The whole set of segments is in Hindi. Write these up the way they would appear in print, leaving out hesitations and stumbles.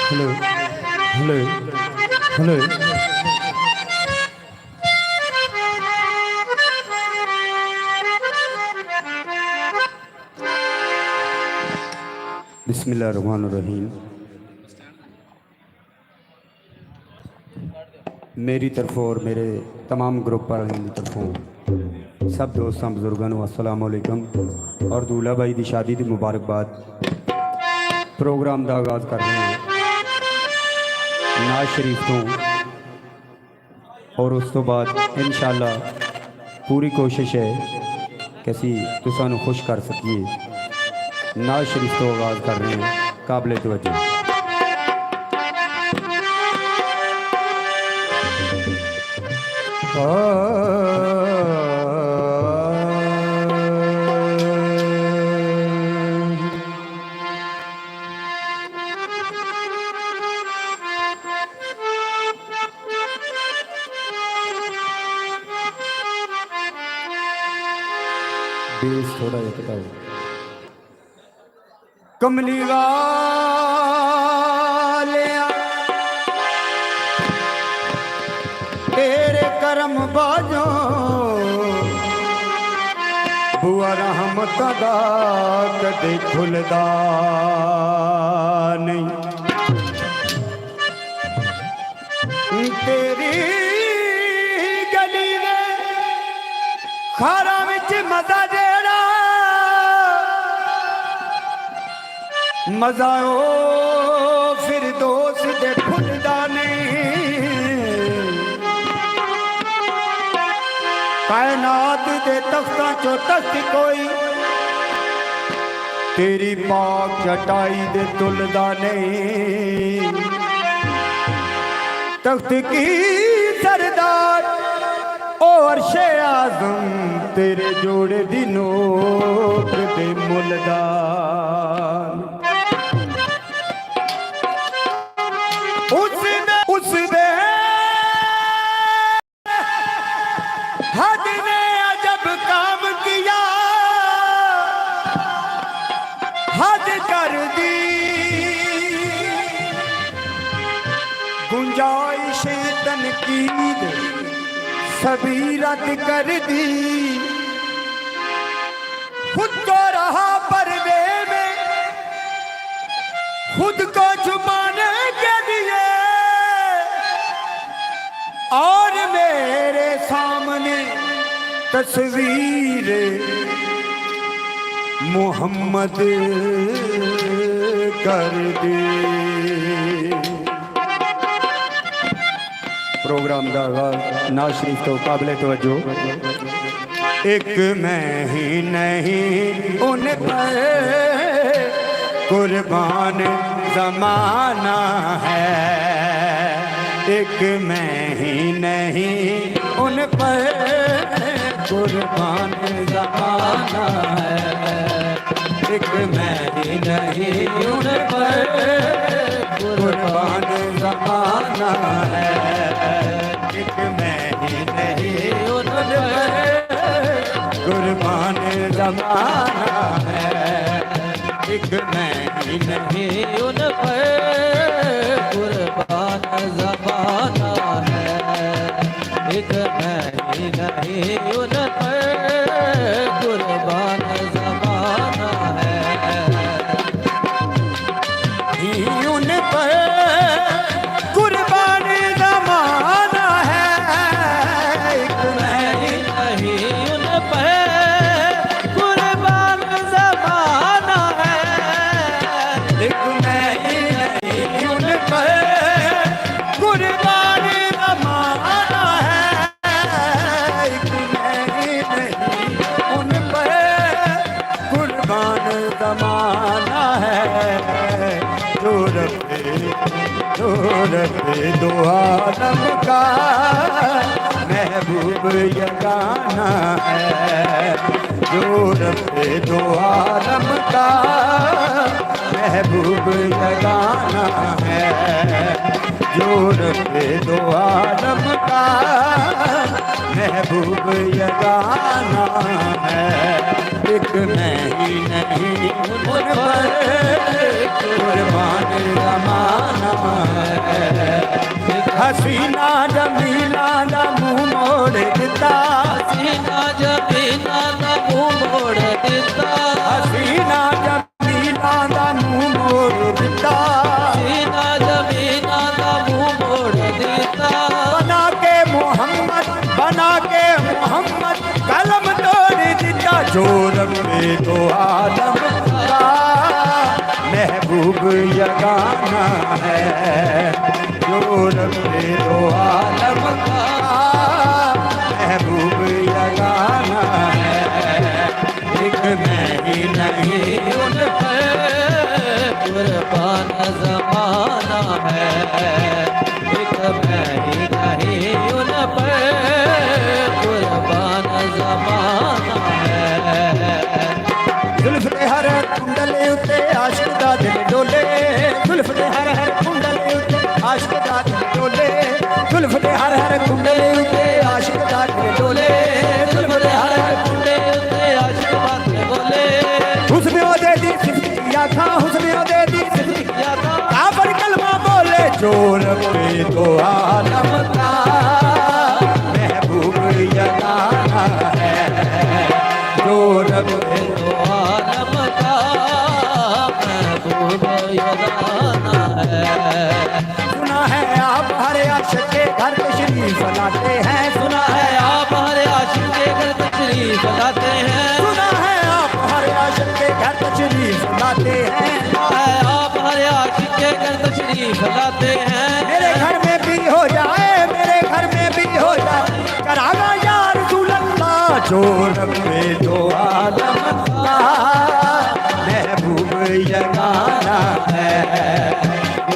हेलो हेलो हेलो बिस्मिल्लाहिर्रहमानिर्रहीम। मेरी तरफों और मेरे तमाम ग्रुप वालों की तरफों सब दोस्तों बुजुर्गों को अस्सलाम वालेकुम और दूल्हा भाई की शादी की मुबारकबाद। प्रोग्राम का आगाज़ कर रहे हैं नाज शरीफ तो और उस तो बाद इंशाअल्लाह पूरी कोशिश है कि असी तुसानू खुश कर सकीए। नाज शरीफ तो आगाज़ कर रहे हैं काबिल तवज्जो। बेस थोड़ा ये बताओ। कमली वालिया तेरे करम बाजो बुआ रहमत दा कदे खुलदा नहीं। तेरी गली में खारा विच मजा जेड़ा मजा ओ फिर दोस्त दे फुलदा नहीं। कायनात दे तख्तां चो तख्त कोई तेरी पाक चटाई दे तुलदा नहीं। तख्त की सरदार ओ अर्शे आज़म तेरे जोड़े दी नोक दे मुलदार। उसने हद ने अजब काम किया हद कर दी गुंजाइश तनकीद सभी रद्द कर दी। खुद को रहा पर्दे में खुद को छुपाने तस्वीर मोहम्मद कर दे। प्रोग्राम का आगाज नाज शरीफ तो काबिल तवज्जो। एक मैं ही नहीं उन पर कुर्बान ज़माना है, एक मैं ही नहीं उन पर कुर्बान ज़माना है, एक मैं ही नहीं उन पर कुर्बान ज़माना है, एक मैं ही नहीं उन पर कुर्बान ज़माना है, एक मैं ही नहीं उन पर कुर्बान ज़माना है, एक मैं ही नहीं उन पर कुर्बान ज़माना है, उन पर कुर्बान ज़माना है, एक मैं ही नहीं उन पर कुर्बान ज़माना है, एक मैं ही नहीं उन पर कुर्बान ज़माना है, एक मैं ही नहीं उन पर कुर्बान ज़माना है, जो रब्बे दो आलम का महबूब यगाना है, जो रब्बे दो आलम का महबूब यगाना है, जो रब्बे दो आलम का महबूब यगाना है, एक मैं ही नहीं उन पर कुर्बान ज़माना है, हसीना जमीला दा मुँह मोड़ दिता, हसीना जमीला दा मुँह मोड़ दिता, हसीना जमीला दा मुँह मोड़ दिता, हसीना जमीला दा मुँह मोड़ दिता, बना के मोहम्मद कलम तोड़ दिता, जो रब्बे दो आलम का महबूब यगाना है, जो रब्बे दो आलम का महबूब यगाना है, एक मैं ही नहीं उन पर कुर्बान ज़माना है, एक मैं ही नहीं उन पर कुर्बान ज़माना है। जुल्फ़ दे हर कुंडले उत्ते आशिक दा दिल डोले, जुल्फ़ दे हर कुंडले उत्ते आशिक दा दिल डोले, जुल्फ़ दे हर कुंडले उत्ते आशिक दा दिल डोले, जुल्फ़ दे हर कुंडले उत्ते आशिक दा दिल डोले, हुस्न ओदे दी सिफ़तियां था, हुस्न ओदे दी सिफ़तियां था, काबर कलमा बोले, जो रब्बे दो आलम का महबूब यगाना है, जो रब्बे दो आलम का महबूब यगाना है। सुना है आप हर आशिक के घर तशरीफ लाते हैं, सुना है आप हर आशिक के घर तशरीफ लाते हैं, सुना है आप हर आशिक के घर तशरीफ लाते हैं, सुना है आप हर आशिक के घर तशरीफ लाते हैं, मेरे घर में भी हो जाए, मेरे घर में भी हो जाए, कराना या रसूल अल्लाह, जो रब्बे दो आलम का महबूब यगाना है,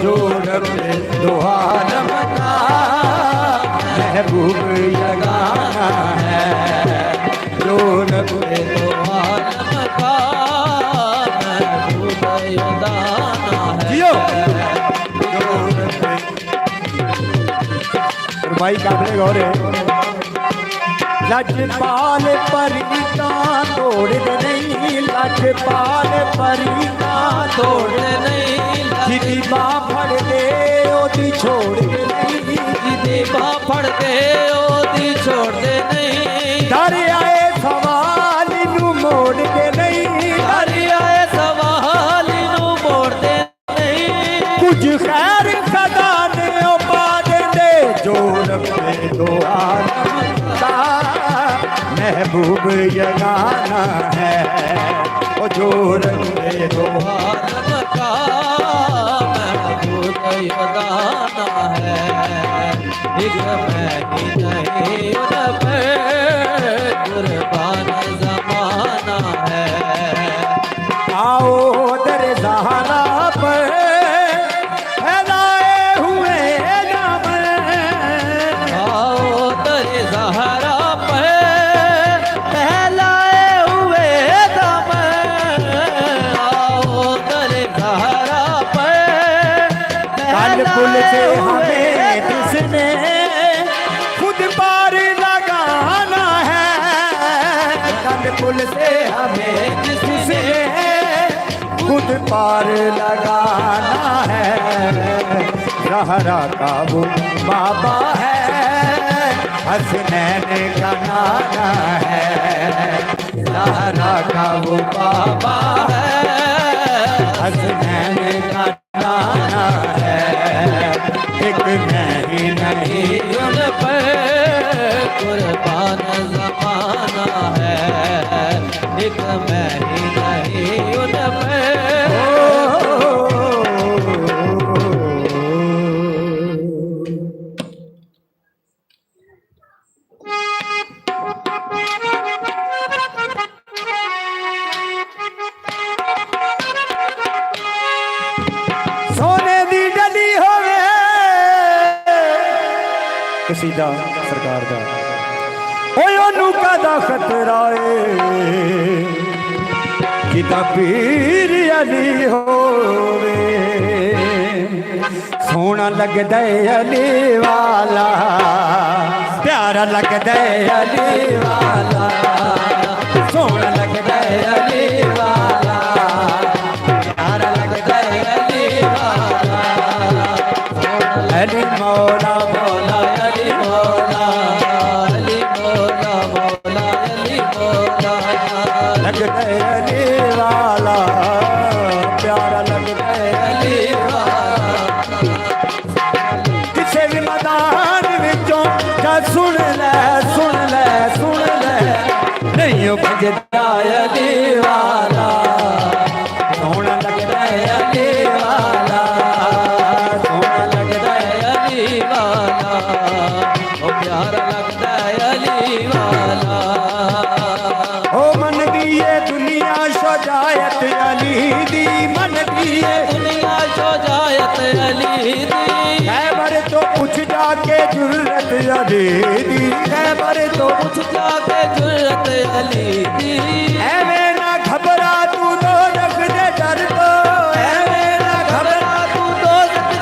जो रब्बे दो आलम का महबूब यगाना है, जो रब्बे दो आलम का महबूब यगाना है, जो रब्बे भाई काबले गौरे लजपाल परिका तोड़ दे नहीं, लजपाल परिका तोड़ दे नहीं, जिदी बाँ फड़ दे ओदी छोड़ दे नहीं, जिदी बाँ फड़ दे ओदी छोड़ दे नहीं, डर आए सवाल नू मोड़ दे नहीं, डर आए सवाल नू मोड़ दे नहीं, कुछ खैर सदा ने पा दे, जो रब्बे दो आलम का महबूब यगाना है, वो जो रंगे दो आलम का महबूब यगाना है, एक मैं ही नहीं उन पे कुर्बान ज़माना है। आओ दर ज़हरा पर फैलाए हुए दामन, आओ दर ज़हरा पर फैलाए हुए दामन, आओ दर ज़हरा पर कल पुल से हमें किसने खुद पार लगाना है, कल पुल से हमें किसने खुद पार लगाना है। ज़हरा का वो बाबा है, हसनैन का नाना है, ज़हरा का वो बाबा है, हसनैन का नाना है। एक मैं ही नहीं उन पर कुर्बान ज़माना है, एक मैं ही नहीं उन पर। सोने दी डली होवे कसीदा सरकार दा, ओए ओनू कादा खतरा ए किता पीर अली होवे। सोना लगदा है अली वाला, प्यारा लगदा है अली वाला, सोना लगदा है अली वाला, प्यारा लगदा है अली वाला। अली मौला मौला अली मौला, अली मौला मौला अली मौला, लगदा है अली वाला, प्यारा लगदा है अली वाला। किसे भी मैदान विचों जा सुन ले सुन ले सुन ले, नहीं भजदा अली वाला, सोना लगदा है अली वाला, सोना लगदा है अली वाला, ओ प्यारा लगता है अली वाला। ओ मन की ये दुनिया सजायत अली दी, मन की ये दुनिया सजायत अली दी, खैबर तो पूछ जाके जुर्रत अली दी, खैबर तो कुछ जाके जुर्रत अली दी। ऐवें ना घबरा तू तो रख दे डर को, ऐवें ना घबरा तू तो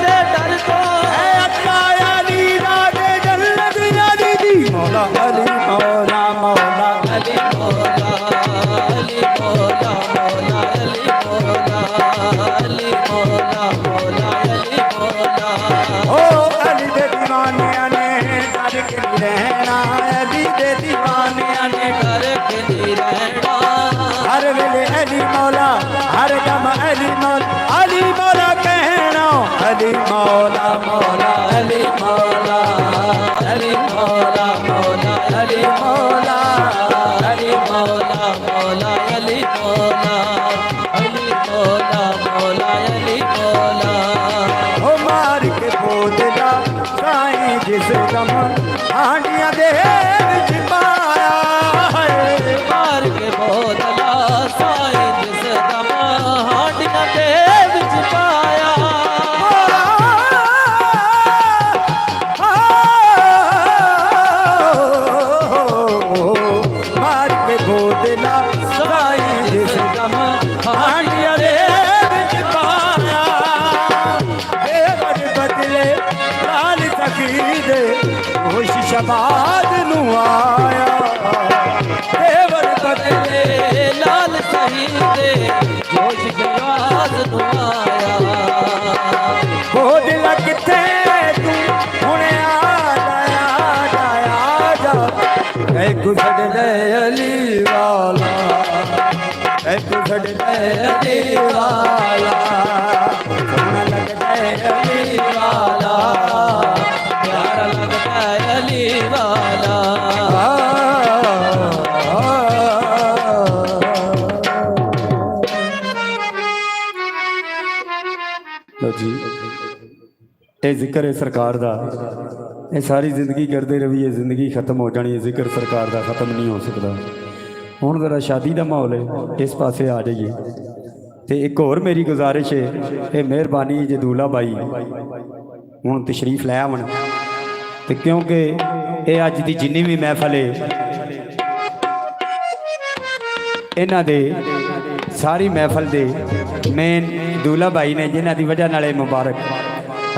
दे डर को, ऐ अल्लाह अली रागे जन्नत अली दी, मौला अली मौला मौला अली मौला अली मौला मौला अली मौला, अली मौला मौला अली मौला। ओ अली दे दीवानिया ने डर के नहीं रहना, अली दे दीवानिया ने कर के नहीं रहना, हर वेले अली मौला, हर दम अली मौला, अली मौला कहना, अली मौला मौला अली मौला, अली मौला मौला अली मौला, अली मौला मौला अली मौला, अली मौला मौला अली मौला। ओ मार के बोझला साईं जिस गम हांडिया दे विच पाया है, मार के बोतला साईं जिस दम हांडिया दे विच पाया, मार के बोझला साईं जिस गम हांडिया दे विच पाया। देवर बदले लाल तकीदे होश शबाद नू आया, देवर बदले लाल शहीदे जोश जवाज नुआया। बोझ लगते तू हुणे आ जा, ऐ गुजर दे अली वाला, ऐ गुजर दे अली वाला, सोना लगदा है अली वाला, प्यारा लगता है अली वाला। ये जिक्र है सरकार दा, ये सारी जिंदगी करते रहिए, जिंदगी खत्म हो जानी है, जिक्र सरकार दा खत्म नहीं हो सकता। हुण जरा शादी का माहौल है, इस पासे आ जाइए। तो एक होर मेरी गुजारिश है, ये मेहरबानी जे दूल्हा भाई हुण तशरीफ लै आवन, तो क्योंकि ये अज की जिन्नी भी महफल है इन्हां दे सारी महफल दे मेन दूल्हा भाई ने, जिन्हां दी वजह नाल मुबारक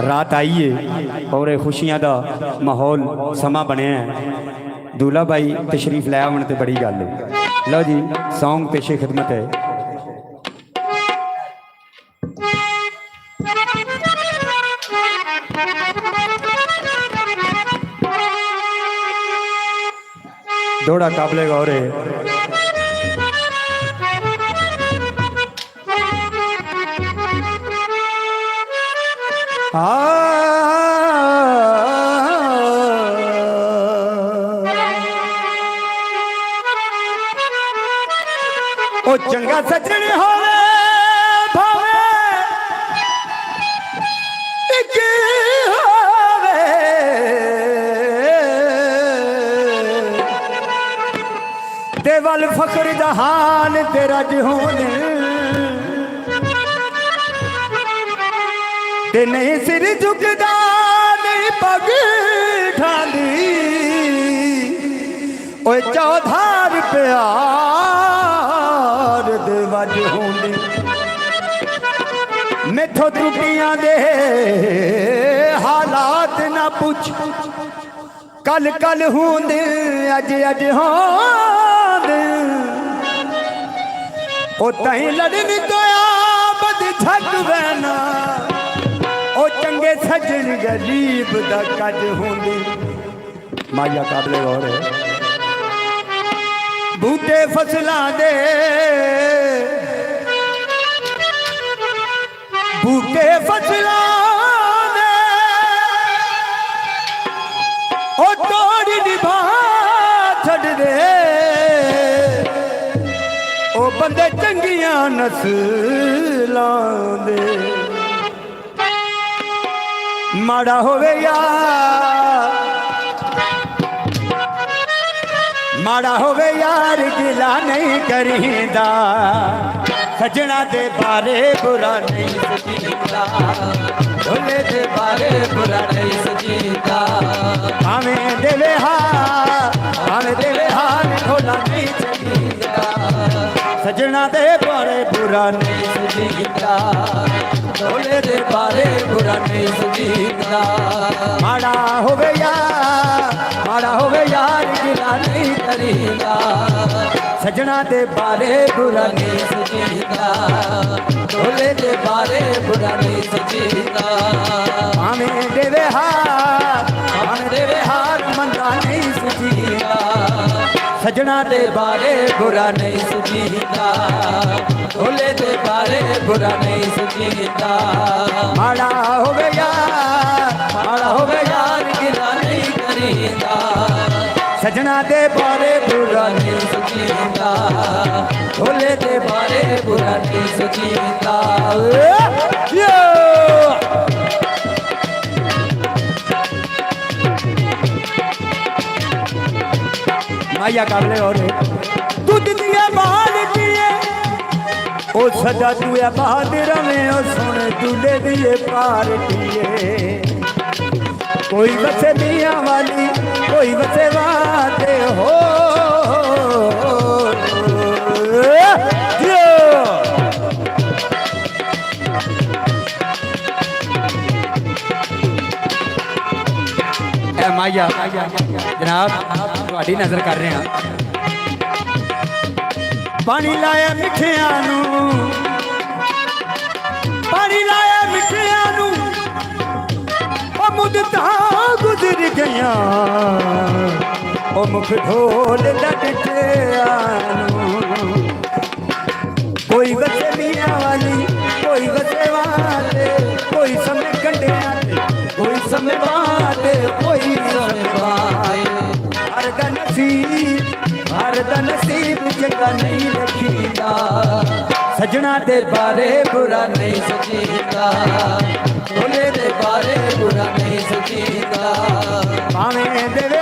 रात आई है और खुशियां का माहौल समा बनया है। दूल्हा भाई तशरीफ लै आवन तो बड़ी गल है। लो जी, सॉन्ग पेशे खिदमत है। दौड़ा काबले गौर है। ओ चंगा सजन होवे भावे एक होवे, ते वल फकर जहान तेरा जहोन, ते नहीं सिर झुकदा नहीं पग ठांदी, ओए चौधार प्यार दे वज होंदी, मैथों त्रुटियां दे हालात ना पुछ, कल कल होंदे अज अज होंदे, ओ तहीं लड़न तो आबद झक बहना, ओ चंगे सजन गरीब दा कज होंदी। माया काबले गौर है। बूटे फसलां दे बूटे फसलां दे ओ तोड़ी निभा छड़ दे, ओ बंदे चंगियां नस्लां दे, माड़ा होवे यार माड़ा होवे यार गिला नहीं करीदा, सजना दे बारे बुरा नहीं सजीदा, भोले दे बारे बुरा नहीं सजीदा, हमें देवे हार भोला नहीं सजीदा, सजना दे बारे बुरा नहीं सजीदा, भोले दे बारे बुरा नहीं सजीदा, माड़ा होवे यार गिला नहीं करीदा, सजना दे बारे बुरा नहीं सजीदा, भोले दे बारे बुरा नहीं सजीदा, हमें देवे हार मंदा नहीं सजीदा, सजना दे बारे बुरा नहीं सजीदा, भोले दे बारे बुरा नहीं सजीदा, माड़ा होवे यार गिला नहीं करीदा, सजना दे बारे बुरा नहीं सजीदा, भोले दे बारे बुरा नहीं सजीदा। माया काबले और तू दिया बाल दिए ओ सजा तू आबाद रवे, ओ सोने दूल्हे दिए पार दिए, कोई बसे मियाँ वाली कोई बसे वाते हो, माया जनाब थोड़ी नजर कर रहे हैं। पानी लाया मिठिया नू, पानी लाया मिठिया नू, ओ मुद्दता गुजर गया, ओ मुख ढोल लटकिया नू, कोई बसे मियाँ वाली कोई बसे वाले, कोई समय कंडिया कोई समय बाते, कोई समय बाते, हर दा नसीब जगह नहीं रखीदा, सजना दे बारे बुरा नहीं सजीदा, भोले दे बारे बुरा ਸੁਝੀਂਦਾ ਭਾਵੇਂ ਦੇਵੇ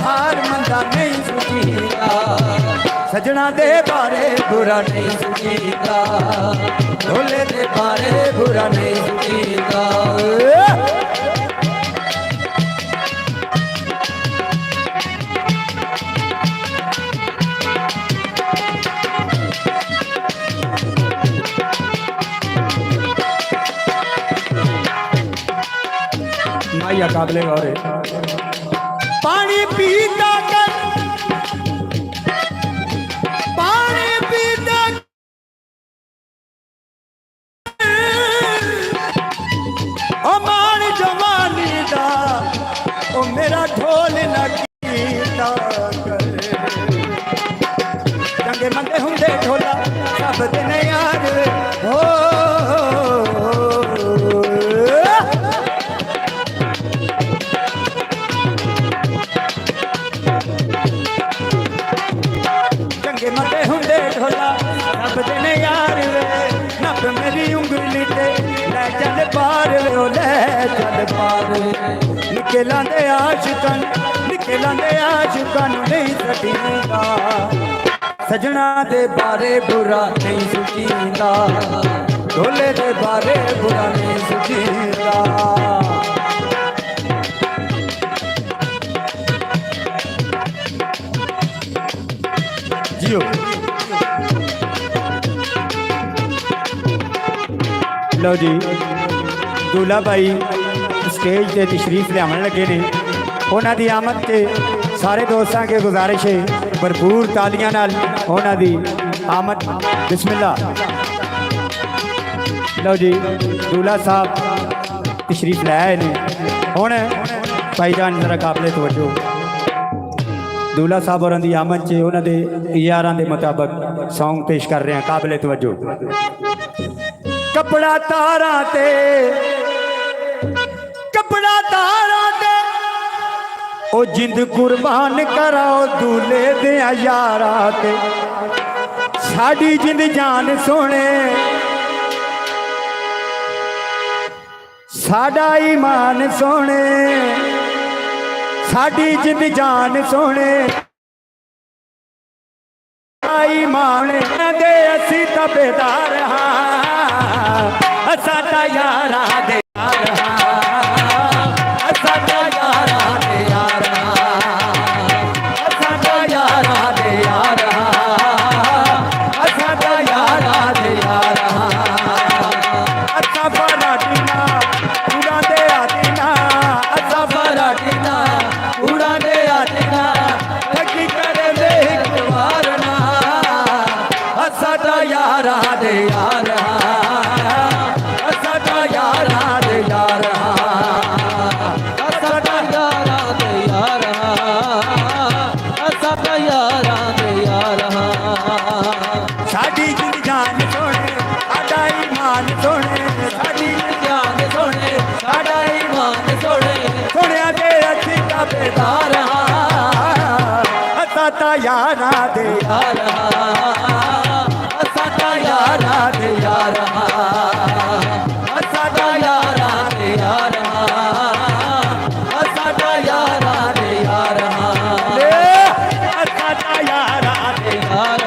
ਹਾਰ ਮੰਦਾ ਨਹੀਂ ਸੁਝੀਂਦਾ ਸਜਣਾ ਦੇ ਬਾਰੇ ਬੁਰਾ ਨਹੀਂ ਸੁਝੀਂਦਾ ਢੋਲੇ ਦੇ ਬਾਰੇ ਬੁਰਾ ਨਹੀਂ ਸੁਝੀਂਦਾ माया काबले गौरे पानी पीता कर पानी पीता ओ मान जवानी दा ओ मेरा ढोल न कीता कर चंगे मंदे हुंदे ढोला सब दिन यार हो मते हुंदे ढोला रब देने यार वे नब मेरी उंगली ते ले चल पार वे ओ ले चल पार निकलां दे आशिकां नहीं सटींदा सजना दे बारे बुरा नहीं सुझींदा ढोले दे बारे बुरा नहीं सुझींदा जियो लो जी दूल्हा भाई स्टेज से तशरीफ लिया लगे ने उन्हों की आमद से सारे दोस्तों के गुजारिश है भरपूर तालियां नाल उन्हों की आमद बिस्मिल्लाह लो जी दूल्हा साहब तशरीफ लाए ने हुण भाईजान जरा काबले तवज्जो दूल्हा साहब और की आमद से उन्होंने यारां के मुताबिक सॉन्ग पेश कर रहे हैं काबिले तवज्जो कपड़ा तारा ते ओ जिंद कुर्बान कराओ दूल्हे दे यारा ते साड़ी जिंद जान सोने साडा ईमान सोने साड़ी जिंद जान सोने ईमान दे असी तबेदार हाँ साडा यारा दे यार हाँ साडा यारा दे यार हाँ साडा यारा दे यार हाँ साडा यारा दे यार अच्छा फराटीना पूरा दे आदीना अच्छा फराटीना पूरा दे आदीना लगी करे दे एक बार ना साडा यारा दे यार साडा यारा दे यार ਸਾਡਾ ਯਾਰਾਂ ਦੇ ਯਾਰ ਸਾਡਾ ਯਾਰਾਂ ਦੇ ਯਾਰ साडी जिंद जान सोने साडा ईमान सोने साडी ਜਾਨ ਸੋਹਣੇ ਸਾਡਾ ਈਮਾਨ ਸੋਹਣੇ सोनिया दे अच्छी ताबेदार साडा यारा दे ਯਾਰ ਸਾਡਾ ਯਾਰਾਂ ਦੇ ਯਾਰ ਸਾਡਾ ਯਾਰਾਂ ਦੇ ਯਾਰ ਸਾਡਾ ਯਾਰਾਂ ਦੇ ਯਾਰ साडा यारा दे ਯਾਰ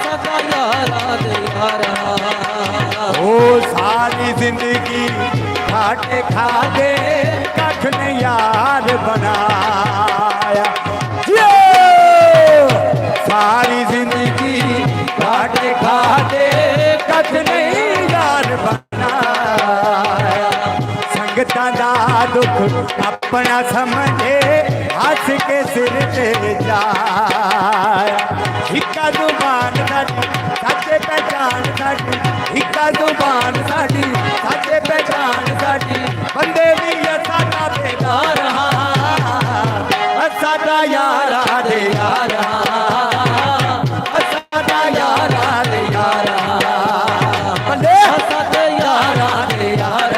ਸਾਡਾ ਯਾਰਾਂ ਦੇ ਯਾਰ ओ सारी जिंदगी खाटे खाते कख ने यार बनाया जियो सारी जिंदगी खाटे खाते कख ने यार बनाया संगतां दा दुख अपना समझे हंस के सिर ते जाया हिक्का जुबान साडी साडे पहचान साडी हिक्का जुबान साडी साडे पहचान साडी बंदे भी साडा बेदार साडा यारा दे यार साडा यारा दे यार बंदे ਸਾਡਾ ਯਾਰਾਂ ਦੇ ਯਾਰ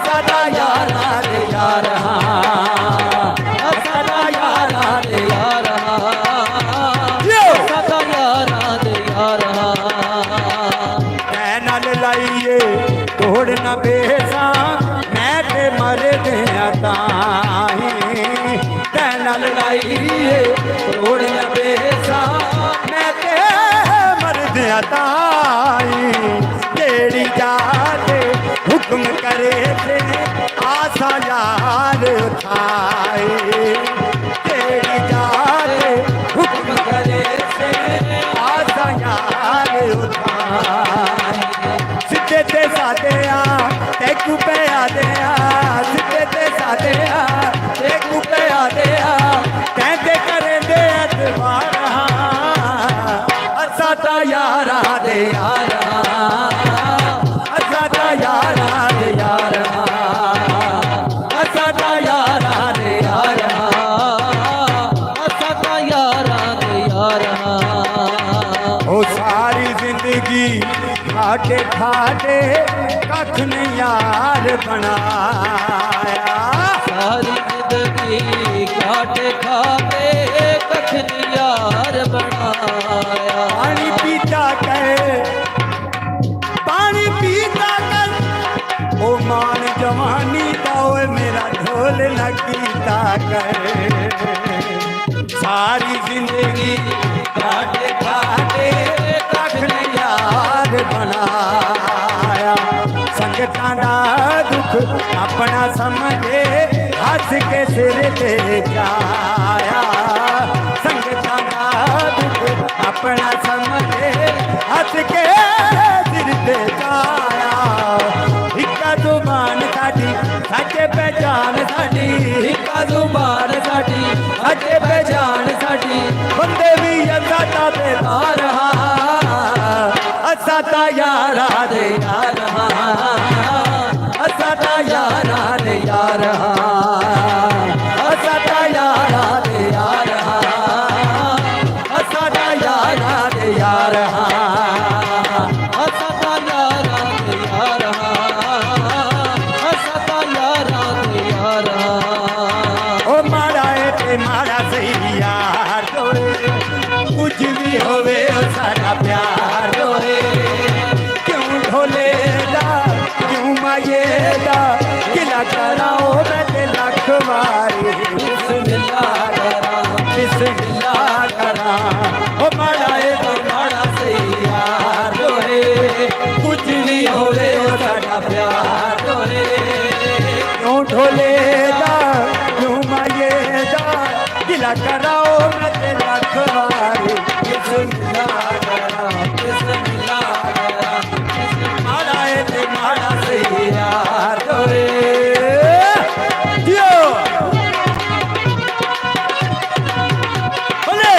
साडा यारा दे यार ਸਾਡਾ ਯਾਰਾਂ ਦੇ ਯਾਰ ਸਾਡਾ ਯਾਰਾਂ ਦੇ ਯਾਰ नाल लाइए तोड़ न बेसा मैं ते मर दिया ताही तैना लड़ाई तोड़ न बेसा मैं ते मर दिया ताही केड़ी जाते हुक्म करे थे आशा यार उठाए केड़ी जाते हुक्म करे थे आशा यार उठाए सिद्धे ते सादे तेकू पे आदे सिद्धे ते सादे तेकू पे आदे कहते करें दे अतबार असा ता यारा दे यारा असा ता यारा दे यारा असा ता यारा दे यारा असा ता यारा दे यारा ओ सारी जिंदगी खाटे खाटे कख ने यार बनाया सारी जिंदगी काटे खाते कख नी यार बनाया पानी पीता कर ओ मान जवानी का ओए मेरा ढोल न कीता कर सारी जिंदगी काटे खाटे कख ने यार बनाया संगतां दा दुख अपना समझे हंस के सिर ते जाया संगतां दा दुख अपना समझे हंस के सिर ते जाया हिक्का जुबान साडी सच्चे पहचान साडी हिक्का जुबान साडी सच्चे पहचान साडी बंदे भी असा ता बेदार असा ता यारा दे यारा असा ता यारा दे यारा असा ता यारा दे यारा असा ता यारा दे यारा असा ता यारा दे यारा असा ता यारा दे यारा ओ माड़ा है ते माड़ा सही यार तोरे कुछ भी होवे ओ सारा प्यार तोरे क्यों ढोले दा क्यों माये दा किला कराओ मैं ते लख वारी बिस्मिल्लाह करा बिस्मिल्लाह करा ओ माड़ा है ते माड़ा सही यार तोरे कुछ भी होवे ओ सारा प्यार तोरे क्यों ढोले दा क्यों माये दा गिला कराओ मैं ते लख वारी बिस्मिल्लाह करा बिस्मिल्लाह करा माड़ा है ते माड़ा सही यार तोरे दियो बोले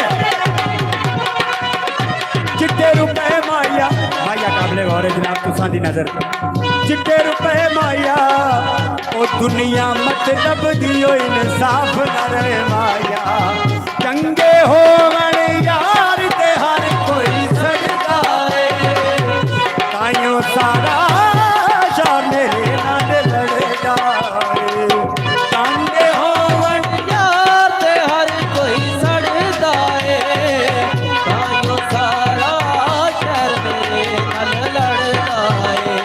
चिट्टे रुपए माया माया काबले गौर है जनाब तुसां दी नजर चिट्टे रुपए माया ओ दुनिया मतलब दियो इंसाफ न रहे माया चंगे होवन यार ते हर कोई सजदा है ताइयों सारा शाह मेरे नाल लड़ जाए चंगे होवन यार ते हर कोई सड़दा ए ताइयों सारा शहर मेरे नाल लड़दा ए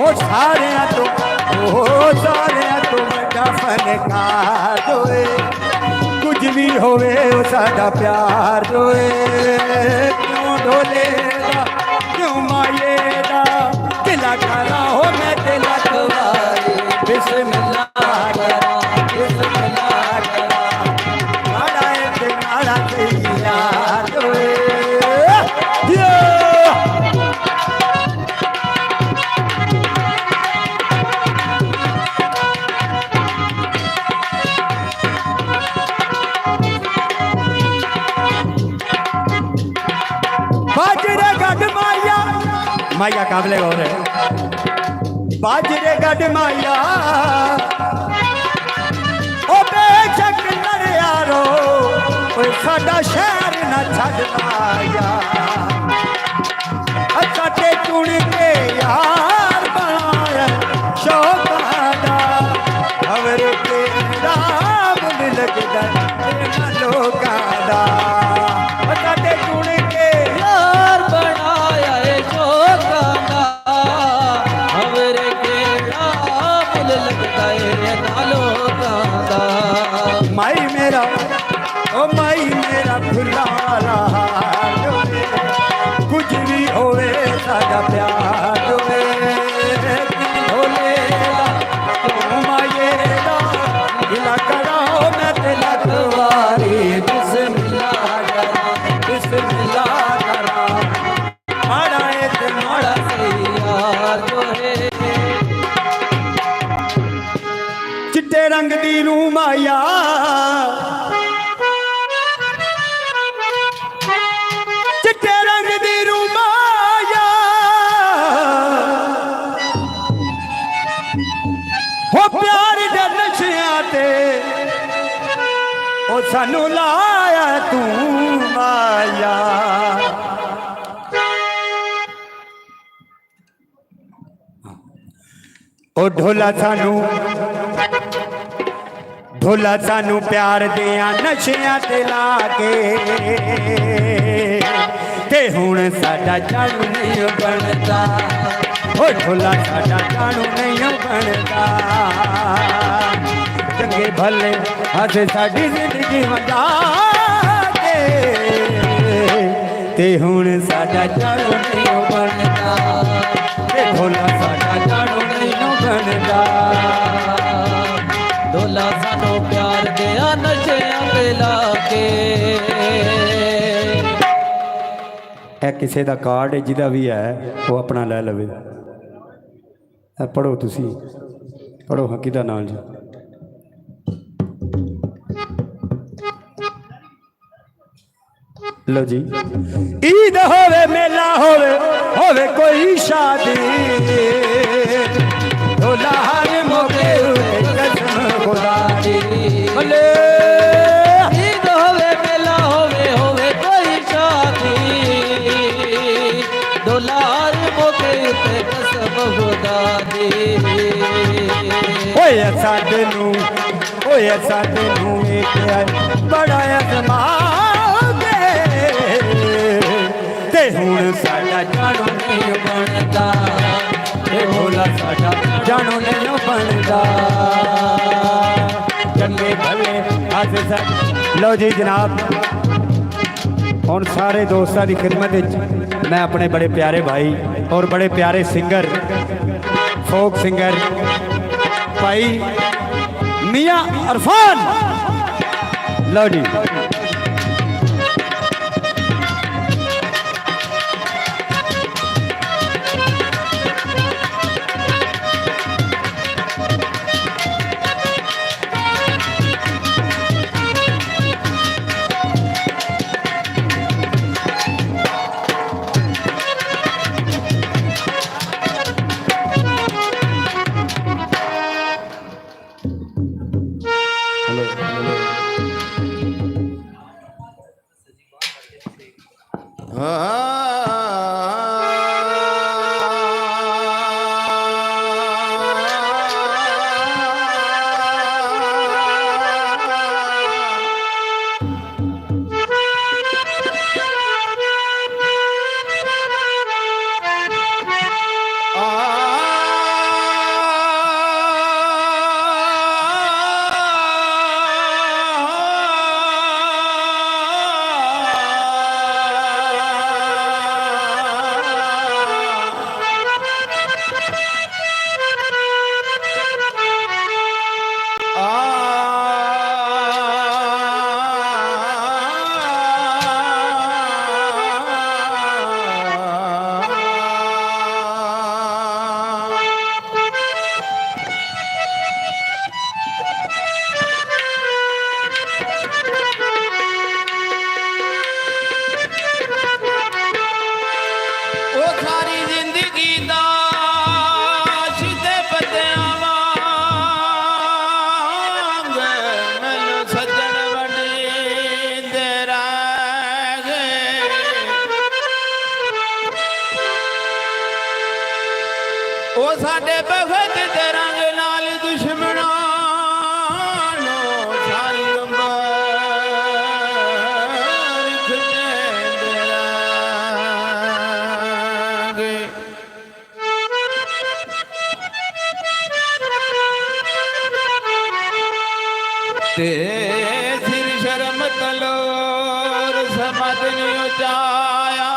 ओ सारियां तो बड़ा फनकार दोए कुछ भी होवे ओ साडा प्यार दोए क्यों ढोले दा क्यों माये दा दिला करा हो मैं दिला कवारी बिस्मिल्लाह करा बिस्मिल्लाह करा माड़ा है ते माड़ा सही यार दोए बाजरे गढ़ माया माया काबले गौर है बाजरे गढ़ माया ओ बेशक नर यारो ओए साडा शहर न छड़ माया अच्छा ते चुन के यार बनाया शौकादा खबर के राम लगदा तेरा लोकादा अच्छा ते चुन के यार बनाया ए शोकाना हमरे दी रूह माया चिट्टे रंग दी रूह माया हो प्यार दे नशियां ते ओ सानू लाया तू माया ओ ढोला सानू प्यार दिया नशियां ते ला के ते हुण साडा जानू नहीं बनदा ओ ढोला साडा जानू नहीं बनदा चंगे भले अस साडी जिंदगी वंडा के ते हुण साडा जानू नहीं बनदा ते ढोला साडा जानू नहीं बनदा ढोला सानू प्यार दिया नशियां ते ला के किसी का कार्ड जिदा भी है वो अपना लै लवे पढ़ो तुसी पढ़ो हाँ किदा नाम जी लो जी ईद होवे मेला होवे कोई शादी ढोला हर मौके कसम खुदा दी भले ईद होवे मेला होवे कोई शादी ढोला हर मौके उते कसम खुदा दी ओए साडे नू एक बड़ा अजमाओगे ते हुण साडा जानू नहीं बनदा ते ढोला साडा जानू नहीं बनदा चंगे भले अस लो जी जनाब हुण सारे दोस्तां दी खिदमत विच मैं अपने बड़े प्यारे भाई और बड़े प्यारे सिंगर फोक सिंगर भाई मियां अरफान लो जी साडे भगत दे रंग नाल दुश्मनां नो सारी उमर खिंचेंदे रहांगे। ते सिर शर्म तलोर समत नहीं उचाया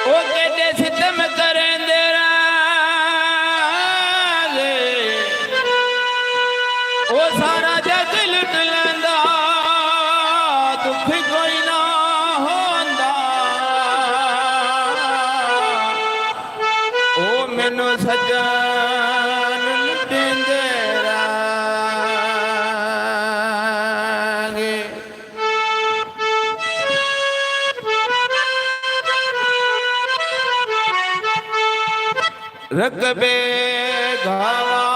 ओ केडे सितम करेंदे रहांगे। ओ सारा जग लुट लैंदा दुख कोई ना होंदा। ओ मैनू सज्जन ਰਕਬੇ ਘਾਵਾ